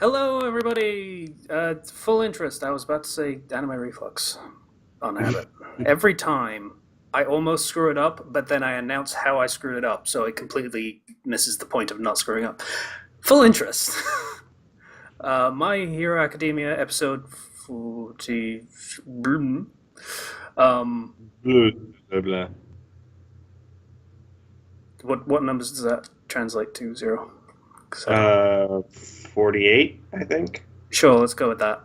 Hello, everybody. Full interest. I was about to say anime reflux on habit. Every time I almost screw it up, but then I announce how I screwed it up, so it completely misses the point of not screwing up. Full interest. My Hero Academia episode 40. Um, Blah, blah, blah. what numbers does that translate to? Zero. 'Cause I don't. 48, I think. Sure, let's go with that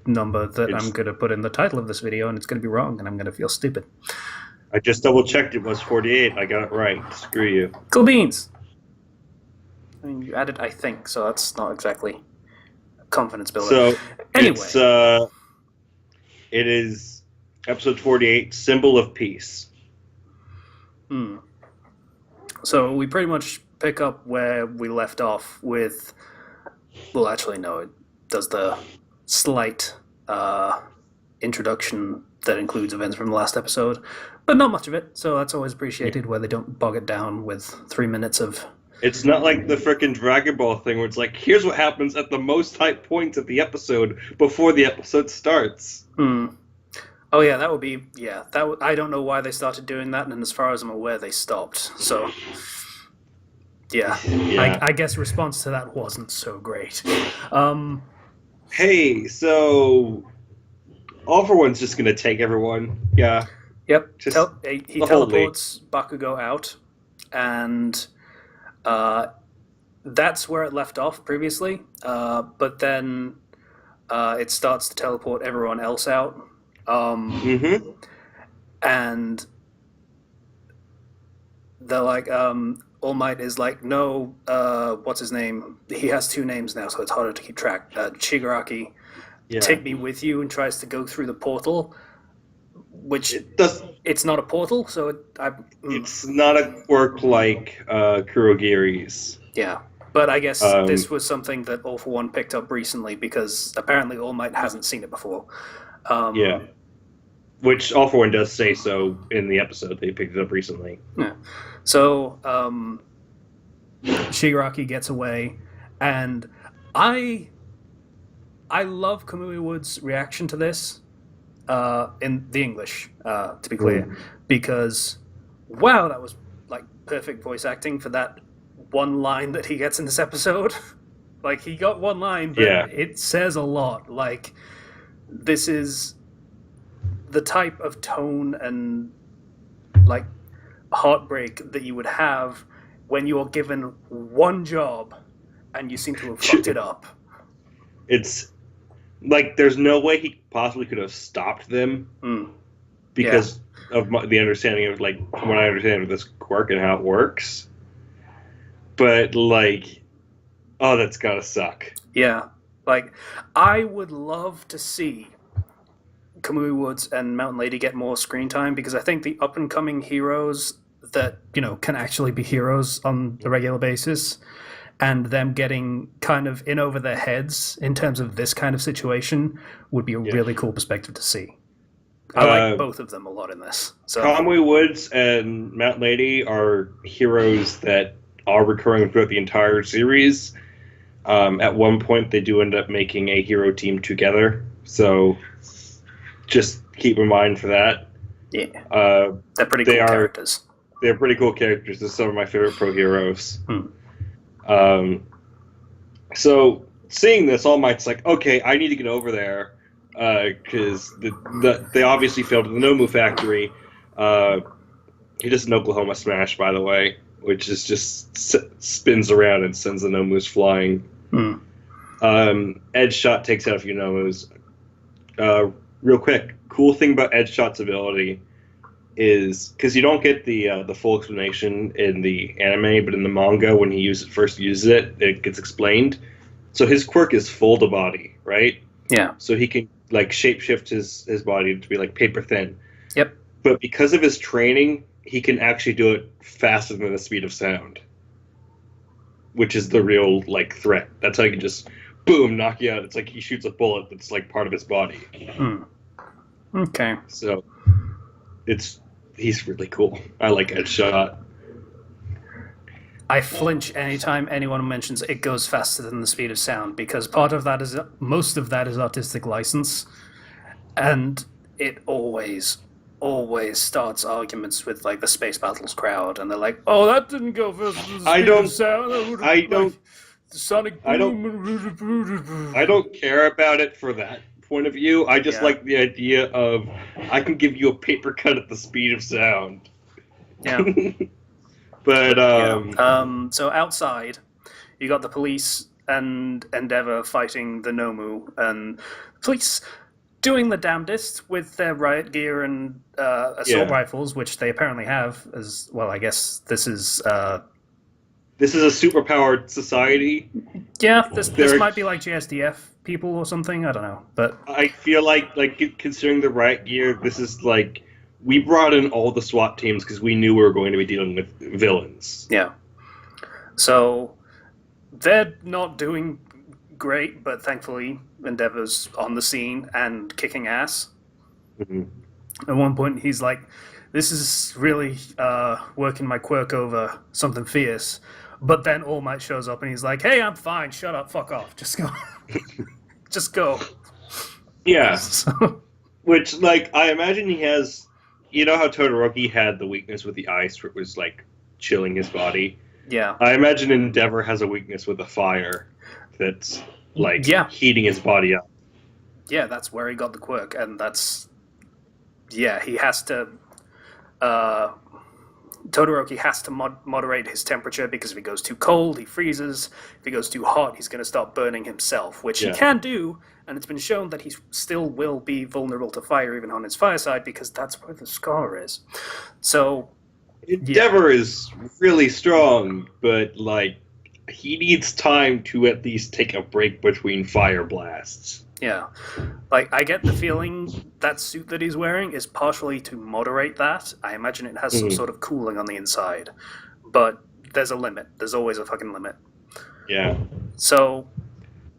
number that I'm It's. going to put in the title of this video, and it's going to be wrong, and I'm going to feel stupid. I just double checked. It was 48. I got it right. Screw you. Cool beans. I mean, you added "I think," so that's not exactly a confidence builder. So Anyway, it is episode 48, symbol of peace. so we pretty much pick up where we left off with. Well, actually, no. It does the slight introduction that includes events from the last episode, but not much of it. So that's always appreciated, where they don't bog it down with 3 minutes of. It's not like the frickin' Dragon Ball thing where it's like, here's what happens at the most hype points of the episode before the episode starts. Oh yeah, that would be I don't know why they started doing that, and as far as I'm aware, they stopped. So yeah, Yeah. I guess response to that wasn't so great. Hey, so All for One's just gonna take everyone. Yeah. Yep, Just he the whole league. teleports Bakugo out, and that's where it left off previously. But then it starts to teleport everyone else out, Mm-hmm. and they're like, All Might is like, no, what's his name? He has two names now, so it's harder to keep track. Shigaraki, Yeah. take me with you, and tries to go through the portal, which It does. it's not a portal, so It's not a quirk like Kurogiri's. yeah. But I guess Um, this was something that All for One picked up recently because apparently All Might hasn't seen it before. Yeah. Which All for One does say so in the episode. They picked it up recently. Yeah. So Shigaraki gets away, and I love Kamui Wood's reaction to this in the English, to be clear, because wow, that was like perfect voice acting for that one line that he gets in this episode. Like he got one line, but Yeah. it says a lot. Like this is the type of tone and like heartbreak that you would have when you're given one job and you seem to have fucked it up. It's like there's no way he possibly could have stopped them because of the understanding of like when I understand of this quirk and how it works. But like, oh, that's gotta suck. Yeah. Like, I would love to see Kamui Woods and Mountain Lady get more screen time because I think the up and coming heroes that, can actually be heroes on a regular basis and them getting kind of in over their heads in terms of this kind of situation would be a really cool perspective to see. I like both of them a lot in this. So Conway Woods and Mount Lady are heroes that are recurring throughout the entire series. At one point, they do end up making a hero team together, so just keep in mind for that. Yeah, they're pretty cool characters. They're pretty cool characters. They're some of my favorite pro heroes. So seeing this, All Might's like, okay, I need to get over there because they obviously failed at the Nomu factory. He does an Oklahoma smash, by the way, which is just spins around and sends the Nomus flying. Edge Shot takes out a few Nomus. Real quick, cool thing about Edge Shot's ability is because you don't get the full explanation in the anime, but in the manga, when he first uses it, it gets explained. So his quirk is full to body, right? Yeah. So he can like shapeshift his body to be like paper thin. Yep. But because of his training, he can actually do it faster than the speed of sound, which is the real like threat. That's how he can just boom knock you out. It's like he shoots a bullet that's like part of his body. Okay. So he's really cool. I like Edge Shot. I flinch anytime anyone mentions it goes faster than the speed of sound because part of that is most of that is artistic license, and it always starts arguments with like the Space Battles crowd, and they're like, "Oh, that didn't go faster than the speed of sound. The sonic boom." I don't care about it for that point of view. I just like the idea of I can give you a paper cut at the speed of sound. Yeah. But so outside, you got the police and Endeavor fighting the Nomu, and police doing the damnedest with their riot gear and assault rifles, which they apparently have as well. I guess this is a superpowered society. Yeah, this might be like GSDF people or something. I don't know, but I feel like considering the riot gear, this is like we brought in all the SWAT teams because we knew we were going to be dealing with villains. Yeah. So they're not doing great, but thankfully Endeavor's on the scene and kicking ass. Mm-hmm. At one point, he's like, "This is really working my quirk over something fierce." But then All Might shows up and he's like, "Hey, I'm fine. Shut up. Fuck off. Just go. Just go." Yeah. Which, like, I imagine he has... You know how Todoroki had the weakness with the ice where it was, like, chilling his body? Yeah. I imagine Endeavor has a weakness with the fire that's, like, heating his body up. Yeah, that's where he got the quirk, and that's... Yeah, he has to... Todoroki has to moderate his temperature because if he goes too cold, he freezes. If he goes too hot, he's going to start burning himself, which he can do, and it's been shown that he still will be vulnerable to fire even on his fireside because that's where the scar is. So... Endeavor is really strong, but, like, he needs time to at least take a break between fire blasts. Yeah. Like, I get the feeling that suit that he's wearing is partially to moderate that. I imagine it has some sort of cooling on the inside. But there's a limit. There's always a fucking limit. Yeah. So,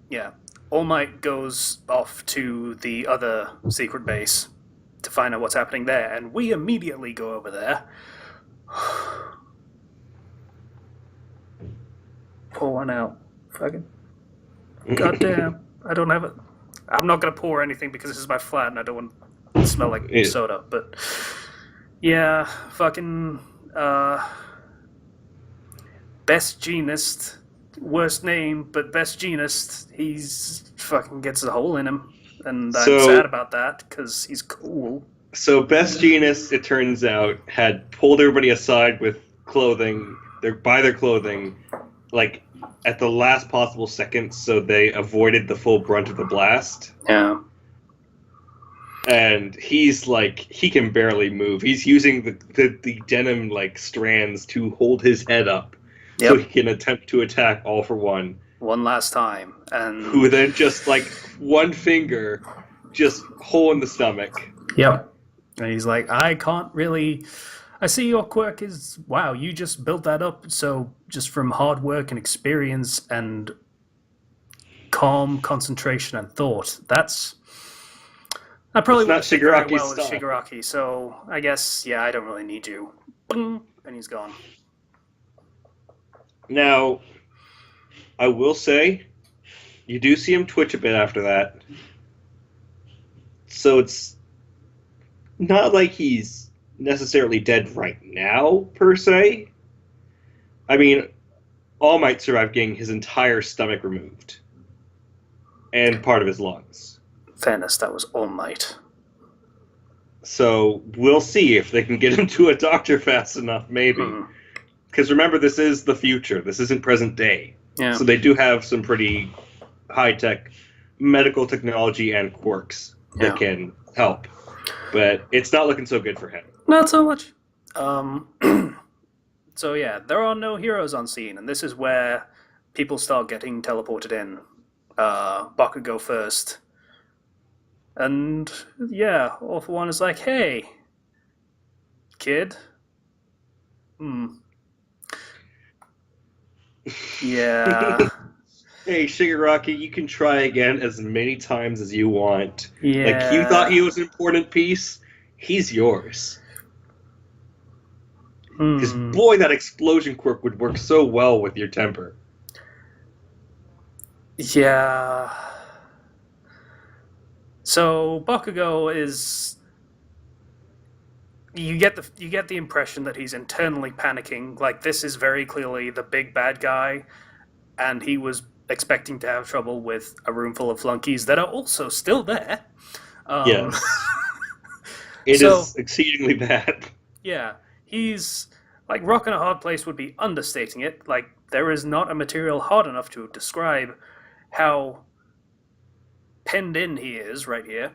yeah. All Might goes off to the other secret base to find out what's happening there, and we immediately go over there. Pour one out. Fucking. Goddamn. I don't have it. I'm not going to pour anything because this is my flat and I don't want to smell like soda. But, yeah, fucking, Best Jeanist, worst name, but Best Jeanist, he's fucking gets a hole in him. And I'm sad about that because he's cool. So Best Jeanist, it turns out, had pulled everybody aside with clothing, by their clothing, like, at the last possible second, so they avoided the full brunt of the blast. Yeah. And he's like, he can barely move. He's using the denim like strands to hold his head up, so he can attempt to attack All for One. One last time, and who then just like one finger, just hole in the stomach. Yep. And he's like, I can't really. I see your quirk is, wow, you just built that up, so just from hard work and experience and calm concentration and thought, I probably wouldn't fit very well with Shigaraki, so I guess, yeah, I don't really need you. Boom, and he's gone. Now, I will say, you do see him twitch a bit after that. So it's not like he's necessarily dead right now, per se. I mean, All Might survived getting his entire stomach removed. And part of his lungs. Fairness, that was All Might. So, we'll see if they can get him to a doctor fast enough, maybe. Because remember, this is the future. This isn't present day. Yeah. So they do have some pretty high-tech medical technology and quirks that can help. But it's not looking so good for him. Not so much. So yeah, there are no heroes on scene, and this is where people start getting teleported in. Bakugo first. And yeah, All for One is like, hey, kid. Yeah. Hey, Shigaraki, you can try again as many times as you want. Yeah. Like, you thought he was an important piece? He's yours. Because boy, that explosion quirk would work so well with your temper. Yeah. So Bakugo is. You get the impression that he's internally panicking. Like, this is very clearly the big bad guy, and he was expecting to have trouble with a room full of flunkies that are also still there. Yes. It is exceedingly bad. Yeah, he's like, rocking a hard place would be understating it. Like, there is not a material hard enough to describe how penned in he is right here.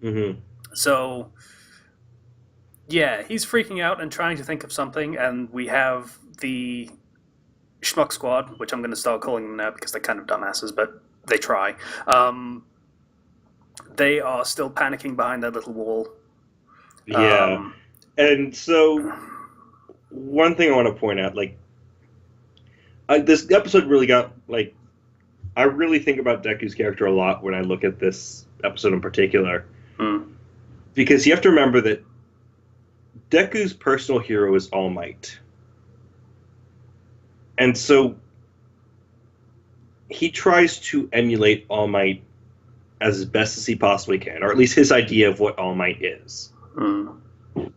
Mm-hmm. So, yeah, he's freaking out and trying to think of something, and we have the Schmuck Squad, which I'm going to start calling them now because they're kind of dumbasses, but they try. They are still panicking behind that little wall. Yeah. And so, one thing I want to point out, like, this episode really got, like, I really think about Deku's character a lot when I look at this episode in particular. Because you have to remember that Deku's personal hero is All Might. And so, he tries to emulate All Might as best as he possibly can, or at least his idea of what All Might is.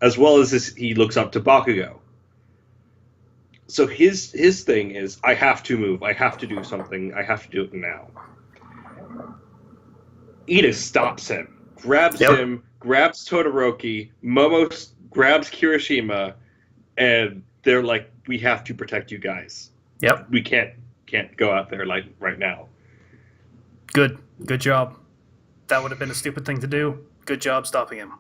As well as he looks up to Bakugo. So his thing is, I have to move, I have to do something, I have to do it now. Ida stops him, grabs him, grabs Todoroki, Momo grabs Kirishima, and they're like, we have to protect you guys. Yep. We can't go out there like right now. Good job. That would have been a stupid thing to do. Good job stopping him.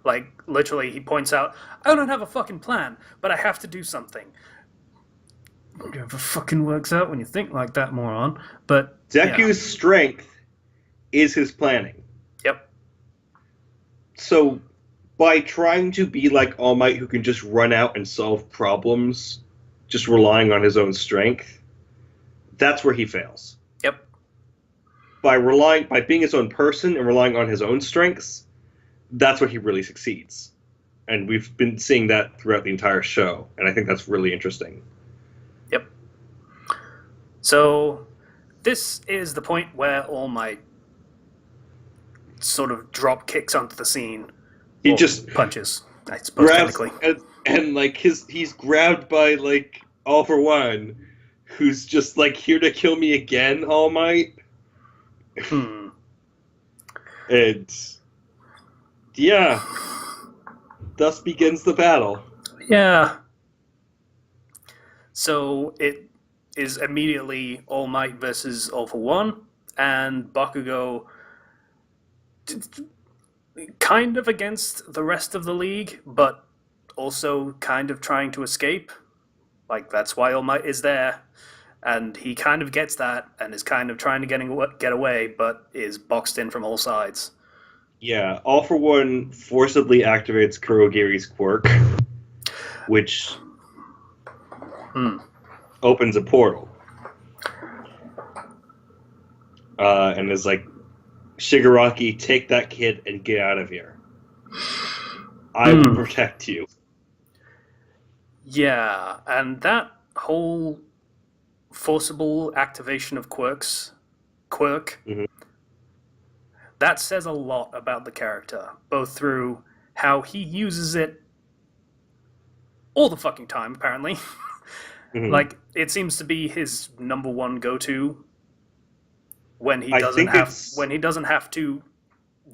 Like, literally, he points out, I don't have a fucking plan, but I have to do something. It never fucking works out when you think like that, moron. But Deku's strength is his planning. Yep. So, by trying to be like All Might, who can just run out and solve problems, just relying on his own strength, that's where he fails. Yep. By being his own person and relying on his own strengths, that's where he really succeeds. And we've been seeing that throughout the entire show, and I think that's really interesting. Yep. So, this is the point where All Might sort of drop kicks onto the scene. He just punches, I suppose, technically. And like he's grabbed by like All For One, who's just like, here to kill me again, All Might. And yeah, thus begins the battle. Yeah. So it is immediately All Might versus All For One, and Bakugo kind of against the rest of the league, but also kind of trying to escape. Like, that's why All Might is there, and he kind of gets that and is kind of trying to get away, but is boxed in from all sides. Yeah, All For One forcibly activates Kurogiri's quirk, which opens a portal. And is like, Shigaraki, take that kid and get out of here. I will protect you. Yeah, and that whole forcible activation of quirk, that says a lot about the character, both through how he uses it all the fucking time, apparently. Like, it seems to be his number one go-to when he doesn't have to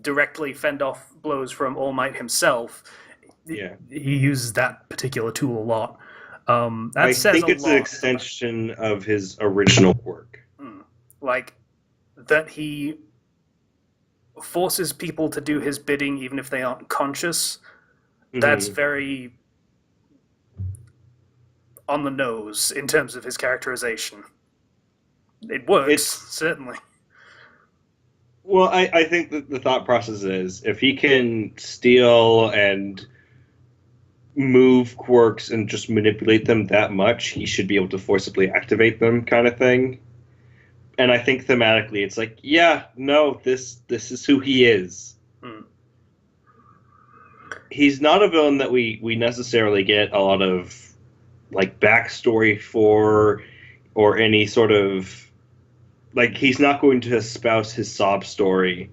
directly fend off blows from All Might himself. Yeah, he uses that particular tool a lot. I think it's an extension of his original quirk. Like, that he forces people to do his bidding even if they aren't conscious. That's very on the nose in terms of his characterization. It works, certainly. Well, I think that the thought process is, if he can steal and move quirks and just manipulate them that much, he should be able to forcibly activate them, kind of thing. And I think thematically, it's like, yeah, no, this is who he is. he's not a villain that we necessarily get a lot of like backstory for, or any sort of like, he's not going to espouse his sob story.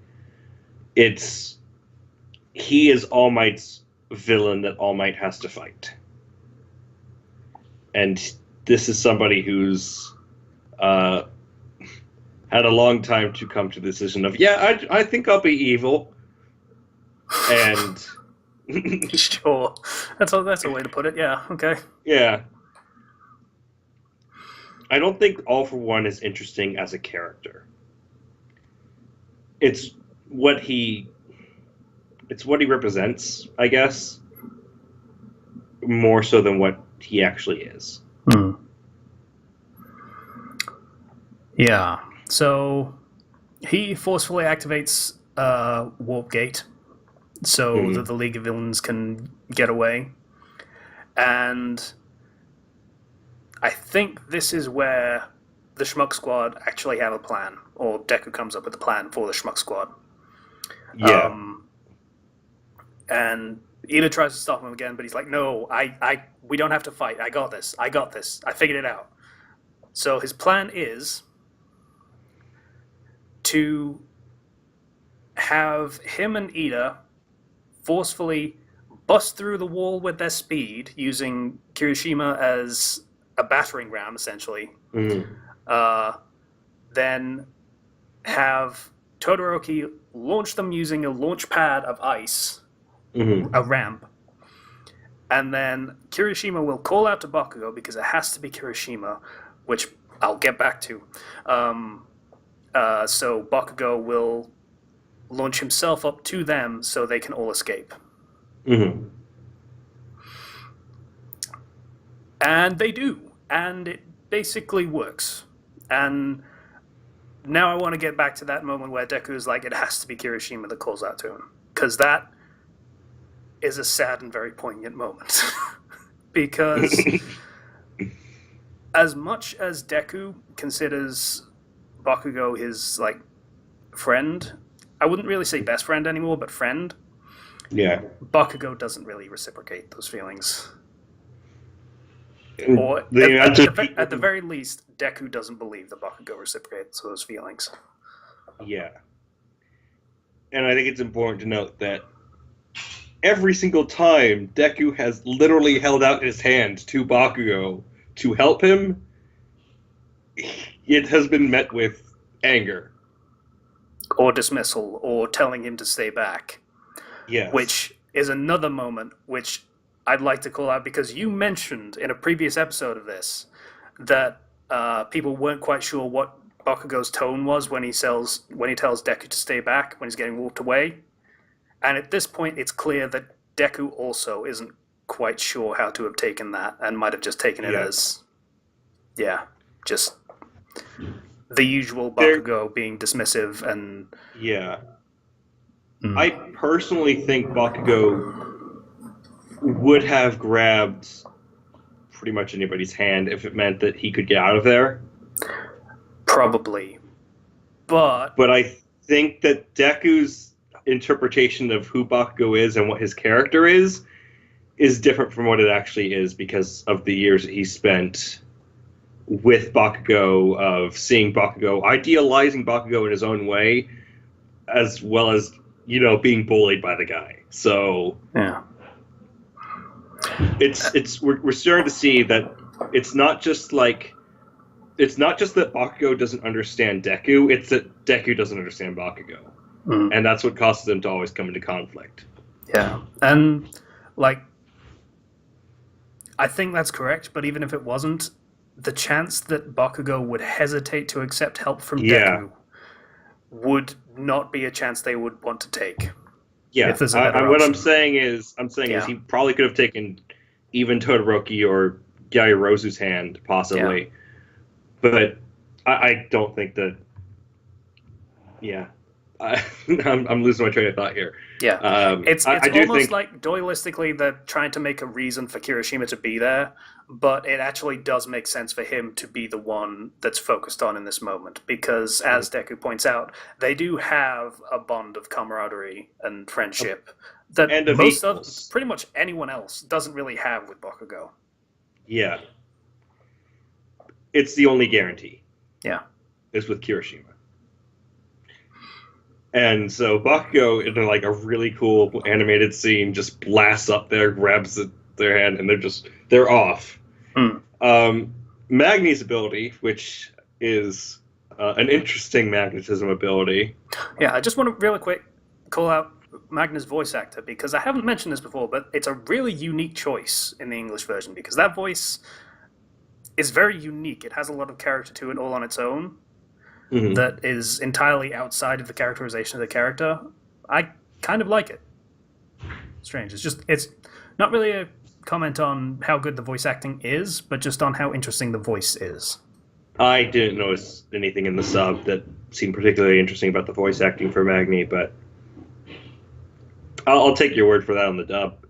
He is All Might's villain that All Might has to fight, and this is somebody who's had a long time to come to the decision of, yeah, I think I'll be evil, and Sure, that's a way to put it. Yeah. Okay. yeah. I don't think All for One is interesting as a character. It's what he represents, I guess, more so than what he actually is. Hmm. Yeah. So he forcefully activates Warp Gate so that the League of Villains can get away. And I think this is where the Schmuck Squad actually have a plan, or Deku comes up with a plan for the Schmuck Squad. Yeah. And Ida tries to stop him again, but he's like, "No, we don't have to fight. I got this. I figured it out." So his plan is to have him and Ida forcefully bust through the wall with their speed, using Kirishima as a battering ram, essentially. Then have Todoroki launch them using a launch pad of ice, a ramp. And then Kirishima will call out to Bakugo, because it has to be Kirishima, which I'll get back to. So Bakugo will launch himself up to them so they can all escape. And they do. And it basically works. And now I want to get back to that moment where Deku is like, it has to be Kirishima that calls out to him. Because that is a sad and very poignant moment. Because as much as Deku considers Bakugo his, like, friend, I wouldn't really say best friend anymore, but friend. Yeah. Bakugo doesn't really reciprocate those feelings. And Or, the at amount the very least, Deku doesn't believe that Bakugo reciprocates those feelings. Yeah. And I think it's important to note that every single time Deku has literally held out his hand to Bakugo to help him, it has been met with anger. Or dismissal, or telling him to stay back. Yes. Which is another moment which I'd like to call out, because you mentioned in a previous episode of this that people weren't quite sure what Bakugo's tone was when he tells Deku to stay back when he's getting walked away. And at this point, it's clear that Deku also isn't quite sure how to have taken that, and might have just taken it as, just the usual Bakugo being dismissive and... Yeah. I personally think Bakugo would have grabbed pretty much anybody's hand if it meant that he could get out of there. Probably. But I think that Deku's interpretation of who Bakugo is and what his character is different from what it actually is, because of the years that he spent with Bakugo, of seeing Bakugo, idealizing Bakugo in his own way, as well as, being bullied by the guy. So yeah. We're starting to see that it's not just that Bakugo doesn't understand Deku, it's that Deku doesn't understand Bakugo. And that's what causes them to always come into conflict. Yeah. And, I think that's correct, but even if it wasn't, the chance that Bakugo would hesitate to accept help from Deku would not be a chance they would want to take. Yeah, if there's a better what option. I'm saying is he probably could have taken even Todoroki or Gyairozu's hand, possibly. Yeah. But I don't think that... Yeah. I'm losing my train of thought here. Yeah. It's almost like, dualistically, they're trying to make a reason for Kirishima to be there, but it actually does make sense for him to be the one that's focused on in this moment, because, as Deku points out, they do have a bond of camaraderie and friendship that And of most of equals. pretty much anyone else doesn't really have with Bakugo. Yeah. It's the only guarantee. Yeah. Is with Kirishima. And so Bakugo, in like a really cool animated scene, just blasts up there, grabs their hand, and they're off. Magni's ability, which is an interesting magnetism ability. Yeah, I just want to really quick call out Magna's voice actor, because I haven't mentioned this before, but it's a really unique choice in the English version, because that voice is very unique. It has a lot of character to it all on its own. Mm-hmm. That is entirely outside of the characterization of the character. I kind of like it. Strange. It's not really a comment on how good the voice acting is, but just on how interesting the voice is. I didn't notice anything in the sub that seemed particularly interesting about the voice acting for Magni, but I'll take your word for that on the dub.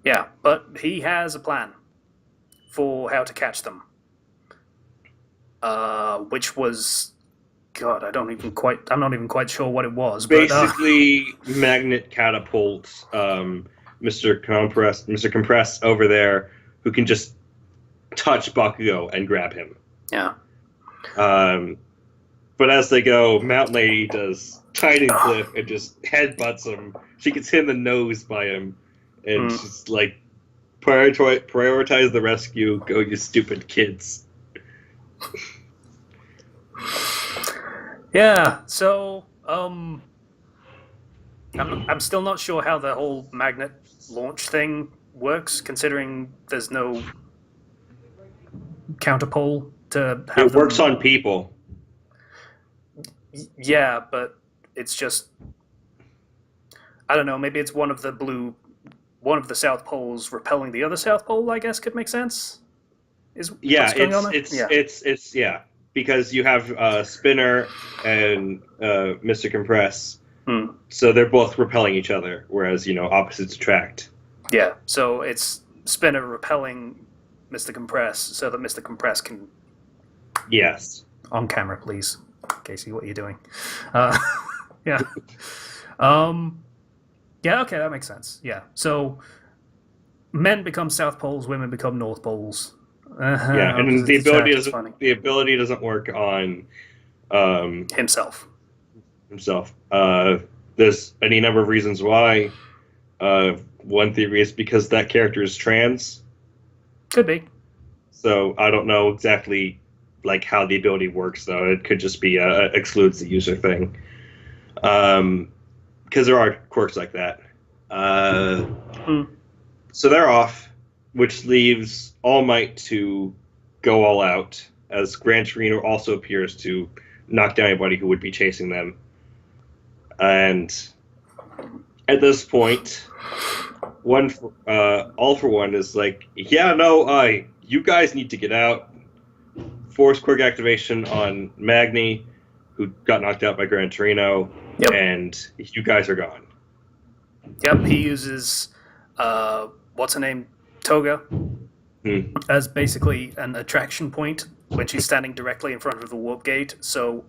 Yeah, but he has a plan for how to catch them. Which was, God, I'm not even quite sure what it was. Basically, magnet catapults Mr. Compress over there, who can just touch Bakugo and grab him. Yeah. But as they go, Mountain Lady does Titan Cliff and just headbutts him. She gets hit in the nose by him, and she's like, prioritize the rescue, go you stupid kids. Yeah, so I'm still not sure how the whole magnet launch thing works, considering there's no counterpole to have It works on people. Yeah, but it's just, I don't know, maybe it's one of the South Poles repelling the other South Pole, I guess could make sense. It's because you have Spinner and Mr. Compress, so they're both repelling each other, whereas opposites attract. Yeah, so it's Spinner repelling Mr. Compress so that Mr. Compress can. Yes. On camera, please, Casey. What are you doing? Yeah. Yeah. Okay, that makes sense. Yeah. So men become South Poles, women become North Poles. Yeah, and the ability doesn't work on himself. There's any number of reasons why. One theory is because that character is trans. Could be. So I don't know exactly how the ability works, though. It could just be excludes the user thing. Because there are quirks like that. So they're off, which leaves All Might to go all out, as Gran Torino also appears to knock down anybody who would be chasing them. And at this point, All for One is like, yeah, no, you guys need to get out. Force quirk activation on Magni, who got knocked out by Gran Torino, and you guys are gone. Yep, he uses, what's her name? Toga, as basically an attraction point when she's standing directly in front of the warp gate, so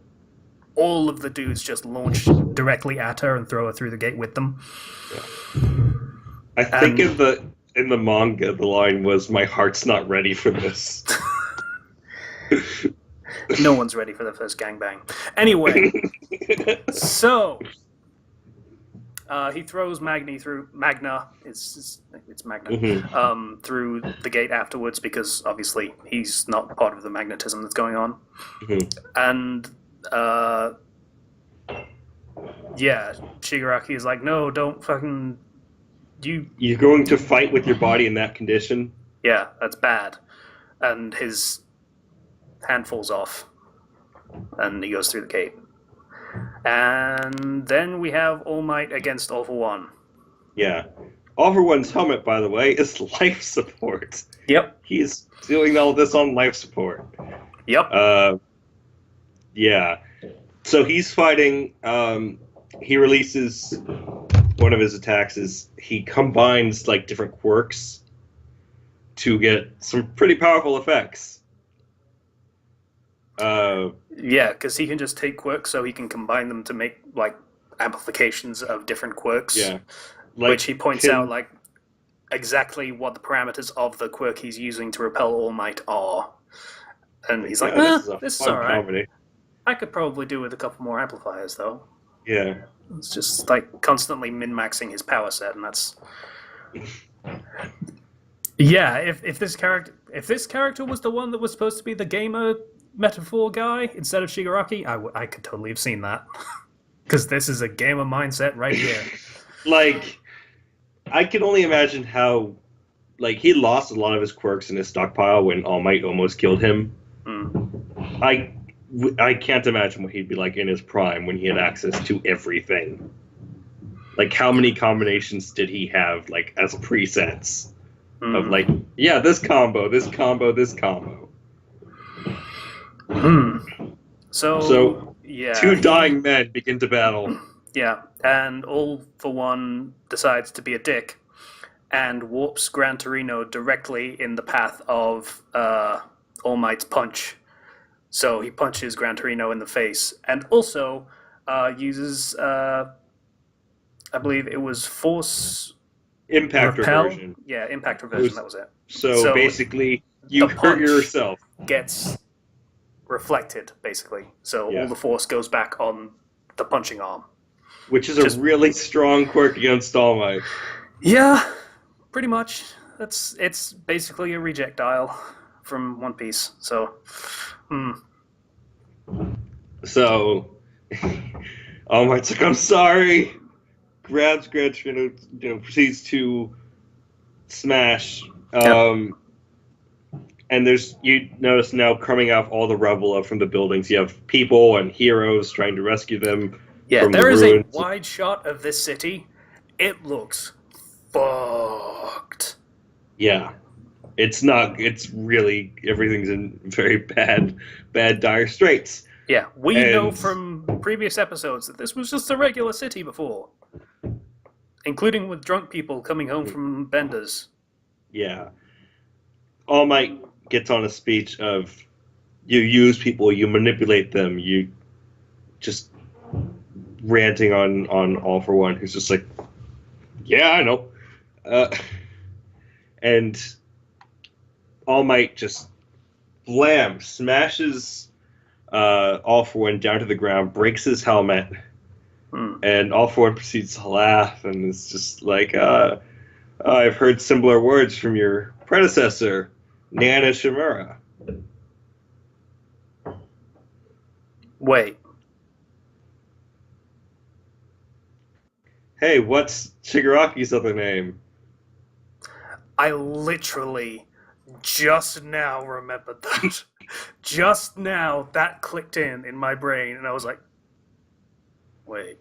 all of the dudes just launch directly at her and throw her through the gate with them. I think in the manga, the line was, "My heart's not ready for this." No one's ready for the first gangbang. Anyway, so he throws Magna, it's Magna, through the gate afterwards, because obviously he's not part of the magnetism that's going on. And Shigaraki is like, no, don't fucking you're going to fight with your body in that condition? Yeah, that's bad. And his hand falls off, and he goes through the gate. And then we have All Might against All for One. Yeah. All for One's helmet, by the way, is life support. Yep. He's doing all this on life support. Yep. Yeah. So he's fighting. He releases one of his attacks. He combines different quirks to get some pretty powerful effects. Yeah, because he can just take quirks, so he can combine them to make amplifications of different quirks, Yeah. Like, which he points out like exactly what the parameters of the quirk he's using to repel All Might are. And he's like, this is alright. Comedy. I could probably do with a couple more amplifiers, though. Yeah. It's just like constantly min-maxing his power set, and that's... Yeah, if this character was the one that was supposed to be the gamer metaphor guy instead of Shigaraki, I could totally have seen that. Because this is a gamer mindset right here. Like, I can only imagine how, like, he lost a lot of his quirks in his stockpile when All Might almost killed him. I can't imagine what he'd be like in his prime when he had access to everything. Like, how many combinations did he have, like, as presets? Of, like, yeah, this combo, this combo, this combo. So yeah. Two dying men begin to battle. Yeah, and All for One decides to be a dick and warps Gran Torino directly in the path of All Might's punch. So he punches Gran Torino in the face, and also uses, I believe it was Force Impact Repel? reversion. Yeah, Impact Reversion, that was it. So basically, you the hurt punch yourself. Gets reflected, basically. So all the force goes back on the punching arm. Which is a really strong quirk against All Might. Yeah, pretty much. It's basically a rejectile from One Piece. So, So, All Might's like, I'm sorry. Grabs Gran Torino, proceeds to smash. And you notice now coming out all the rubble from the buildings, you have people and heroes trying to rescue them. Yeah, from there is ruins. a wide shot of this city. It looks fucked. Yeah. It's really, everything's in very bad, dire straits. Yeah, we know from previous episodes that this was just a regular city before. Including with drunk people coming home from benders. Yeah. All Might gets on a speech of, you use people, you manipulate them, you just ranting on All for One, who's just like, yeah, I know. And All Might just smashes All for One down to the ground, breaks his helmet, and All for One proceeds to laugh, and it's just like, I've heard similar words from your predecessor, Nana Shimura. Wait. Hey, what's Shigaraki's other name? I literally just now remembered that. Just now, that clicked in my brain, and I was like, wait.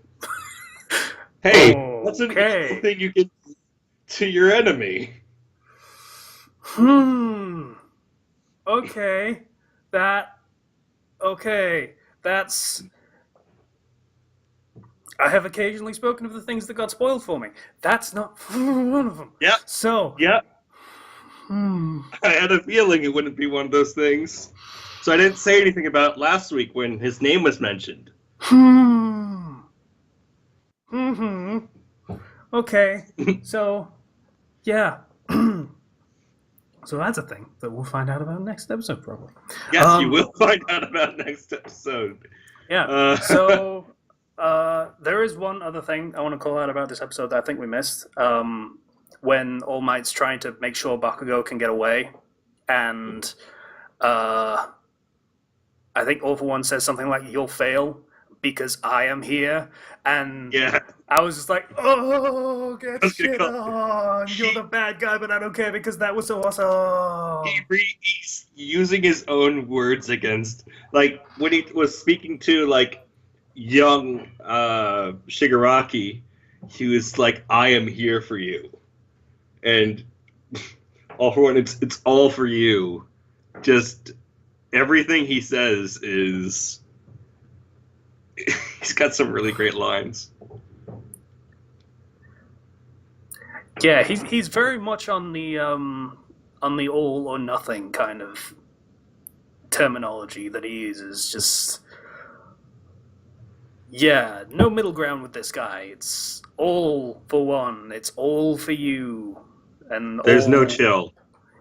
Hey, what's an evil thing you can to your enemy? Okay. That's... I have occasionally spoken of the things that got spoiled for me. That's not one of them. Yeah. So... Yeah. I had a feeling it wouldn't be one of those things. So I didn't say anything about it last week when his name was mentioned. Okay. So, yeah. So that's a thing that we'll find out about next episode, probably. Yes, you will find out about next episode. Yeah. So, there is one other thing I want to call out about this episode that I think we missed. When All Might's trying to make sure Bakugo can get away, and I think All for One says something like, "You'll fail because I am here," and I was just like, "Oh, get shit on! You're the bad guy, but I don't care because that was so awesome." He's using his own words against, like, when he was speaking to, like, young Shigaraki, he was like, "I am here for you," and All for One, it's all for you. Just everything he says is. He's got some really great lines. Yeah, he's very much on the all or nothing kind of terminology that he uses. Just Yeah, no middle ground with this guy. It's all for one. It's all for you, and There's no all chill.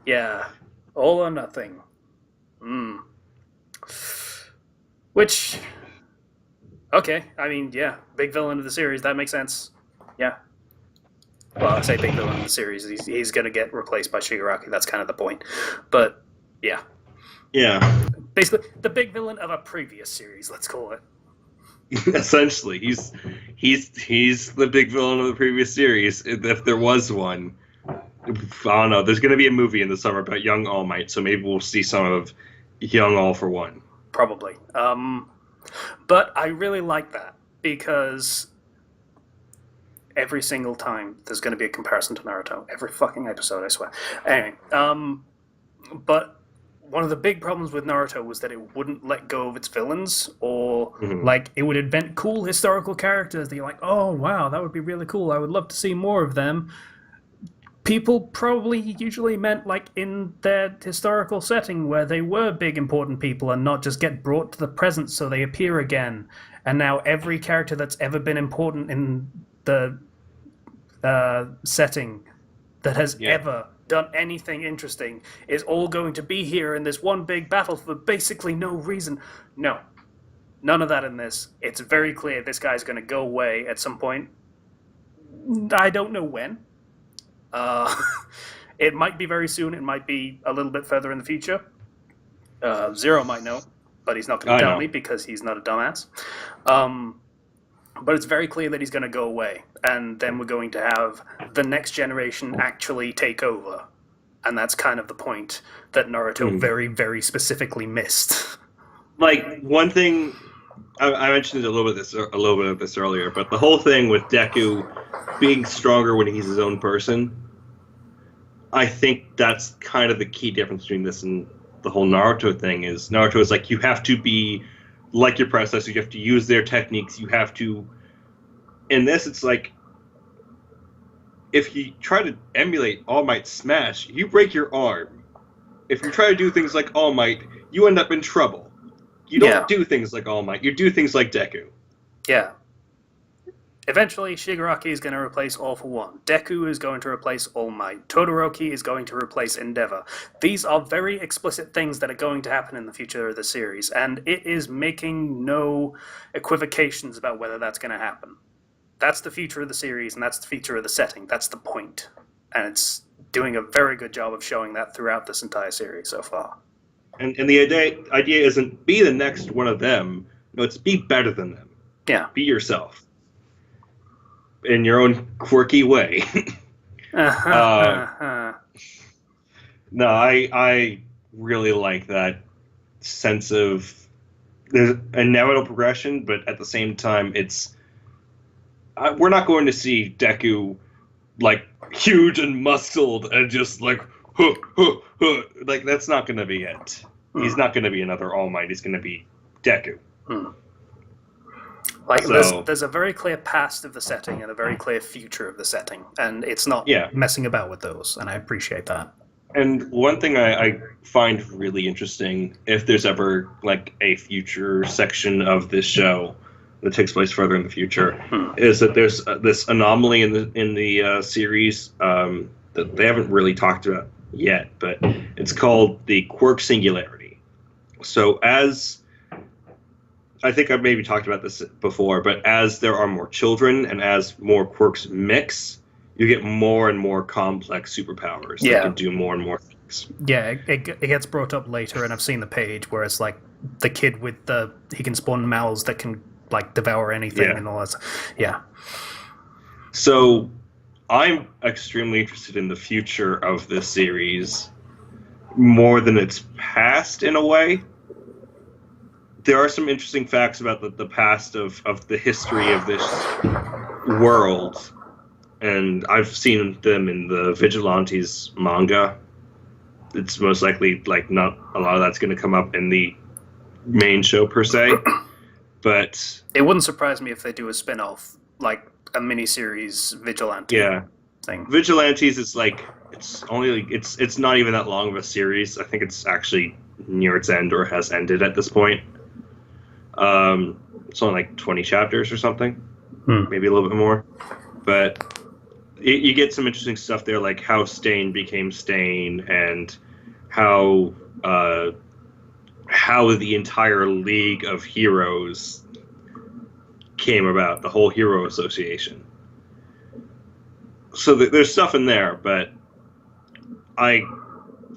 yeah, all or nothing. Mm. Which okay, I mean yeah, big villain of the series. That makes sense. Yeah. Well, I say big villain of the series. He's gonna get replaced by Shigaraki. That's kind of the point. But yeah, Yeah. basically the big villain of a previous series. Let's call it. Essentially, he's the big villain of the previous series, if there was one. I don't know. There's going to be a movie in the summer about young All Might, so maybe we'll see some of young All for One. Probably. But I really like that because every single time there's going to be a comparison to Naruto. Every fucking episode, I swear. Anyway, but one of the big problems with Naruto was that it wouldn't let go of its villains, or like it would invent cool historical characters that you're like, oh wow, that would be really cool. I would love to see more of them. People probably usually meant like in their historical setting where they were big important people and not just get brought to the present so they appear again. And now every character that's ever been important in the setting that has ever done anything interesting is all going to be here in this one big battle for basically no reason. No. None of that in this. It's very clear this guy's going to go away at some point. I don't know when. It might be very soon. It might be a little bit further in the future. Zero might know, but he's not going to tell me because he's not a dumbass. But it's very clear that he's going to go away, and then we're going to have the next generation actually take over. And that's kind of the point that Naruto very, very specifically missed. Like, one thing, I mentioned a little bit of this earlier, but the whole thing with Deku being stronger when he's his own person, I think that's kind of the key difference between this and the whole Naruto thing. Is Naruto is like, you have to be like your predecessor, you have to use their techniques, you have to... In this, it's like, if you try to emulate All Might Smash, you break your arm. If you try to do things like All Might, you end up in trouble. You don't do things like All Might, you do things like Deku. Yeah. Eventually, Shigaraki is going to replace All for One. Deku is going to replace All Might. Todoroki is going to replace Endeavor. These are very explicit things that are going to happen in the future of the series, and it is making no equivocations about whether that's going to happen. That's the future of the series, and that's the future of the setting. That's the point. And it's doing a very good job of showing that throughout this entire series so far. And the idea isn't be the next one of them. No, it's be better than them. Yeah. Be yourself. In your own quirky way. No, I really like that sense of there's an inevitable progression, but at the same time, it's we're not going to see Deku like huge and muscled and just like like that's not going to be it. He's not going to be another All Might. He's going to be Deku. Like there's a very clear past of the setting and a very clear future of the setting, and it's not messing about with those, and I appreciate that. And one thing I find really interesting, if there's ever like a future section of this show that takes place further in the future, is that there's this anomaly in the series that they haven't really talked about yet, but it's called the quirk singularity. So as I think I've maybe talked about this before, but as there are more children and as more quirks mix, you get more and more complex superpowers that can do more and more things. Yeah, it gets brought up later, and I've seen the page where it's like the kid with he can spawn mouths that can like devour anything and all that. Yeah. So I'm extremely interested in the future of this series more than its past in a way. There are some interesting facts about the past of the history of this world, and I've seen them in the Vigilantes manga. It's most likely like not a lot of that's going to come up in the main show per se, but it wouldn't surprise me if they do a spin-off, like a miniseries Vigilante thing. Vigilantes is like it's not even that long of a series. I think it's actually near its end or has ended at this point. It's only like 20 chapters or something, Hmm. maybe a little bit more. But you get some interesting stuff there, like how Stain became Stain and how the entire League of Heroes came about, the whole Hero Association. So there's stuff in there, but I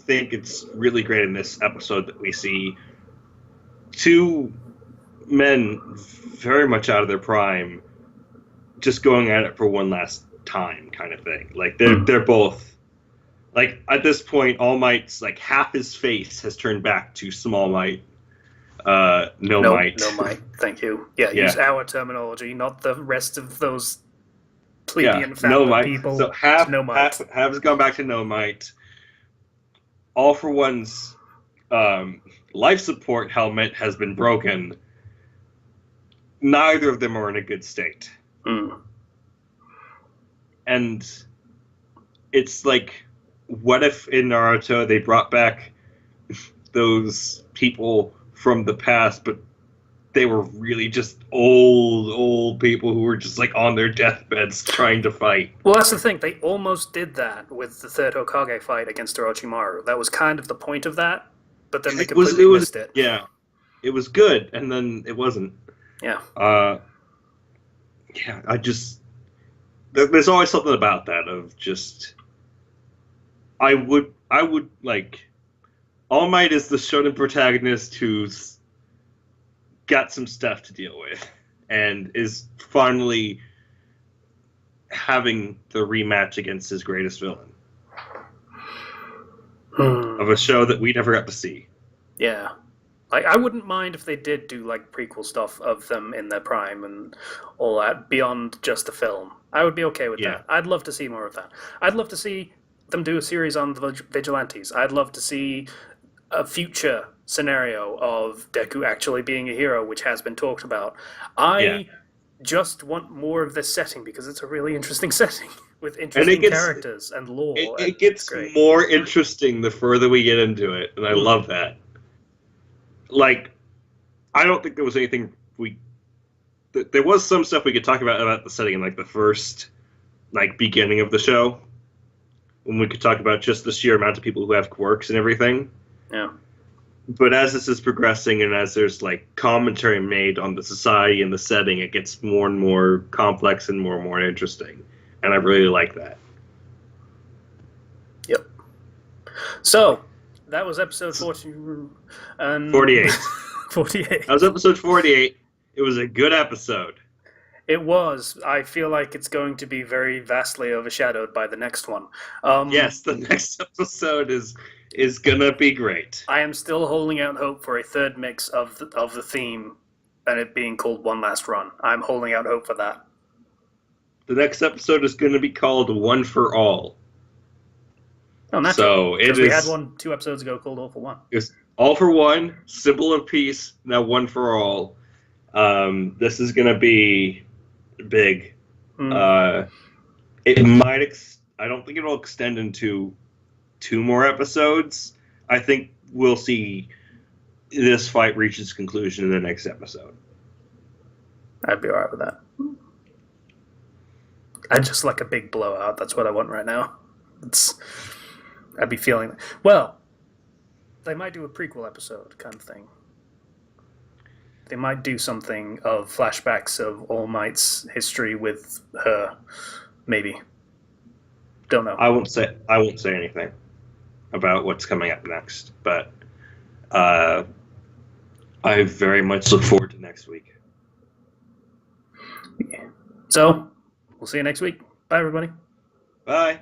think it's really great in this episode that we see two men very much out of their prime just going at it for one last time kind of thing. Like they're both, like, at this point, All Might's like half his face has turned back to Small Might. No Might. No Might. Thank you. Yeah, Yeah. use our terminology, not the rest of those plebeian No family Might. people. So half No Might. half has gone back to No Might. All for One's life support helmet has been broken. Neither of them are in a good state. Mm. And it's like, what if in Naruto they brought back those people from the past, but they were really just old people who were just like on their deathbeds trying to fight. Well, that's the thing. They almost did that with the third Hokage fight against Orochimaru. That was kind of the point of that, but then they completely missed it. Yeah, it was good, and then it wasn't. Yeah. Yeah, I just... There's always something about that of just... I would like... All Might is the shonen protagonist who's got some stuff to deal with and is finally having the rematch against his greatest villain of a show that we never got to see. Yeah. Like, I wouldn't mind if they did do like prequel stuff of them in their prime and all that beyond just the film. I would be okay with that. I'd love to see more of that. I'd love to see them do a series on the Vigilantes. I'd love to see a future scenario of Deku actually being a hero, which has been talked about. I just want more of this setting because it's a really interesting setting with interesting characters and lore. It gets more interesting the further we get into it, and I love that. Like, I don't think there was anything there was some stuff we could talk about the setting in like the first like beginning of the show, when we could talk about just the sheer amount of people who have quirks and everything. Yeah. But as this is progressing and as there's like commentary made on the society and the setting, it gets more and more complex and more interesting. And I really like that. Yep. So, that was episode 48. 48. That was episode 48. It was a good episode. It was. I feel like it's going to be very vastly overshadowed by the next one. Yes, the next episode is gonna be great. I am still holding out hope for a third mix of the theme, and it being called One Last Run. I'm holding out hope for that. The next episode is going to be called One for All. Oh, naturally. So because we had one 2 episodes ago called All for One. It's All for One, Symbol of Peace. Now One for All. This is going to be big. It might. I don't think it'll extend into 2 more episodes. I think we'll see this fight reach its conclusion in the next episode. I'd be alright with that. I'd just like a big blowout. That's what I want right now. I'd be feeling... Well, they might do a prequel episode kind of thing. They might do something of flashbacks of All Might's history with her. Maybe. Don't know. I won't say anything about what's coming up next, but I very much look forward to next week. So, we'll see you next week. Bye, everybody. Bye.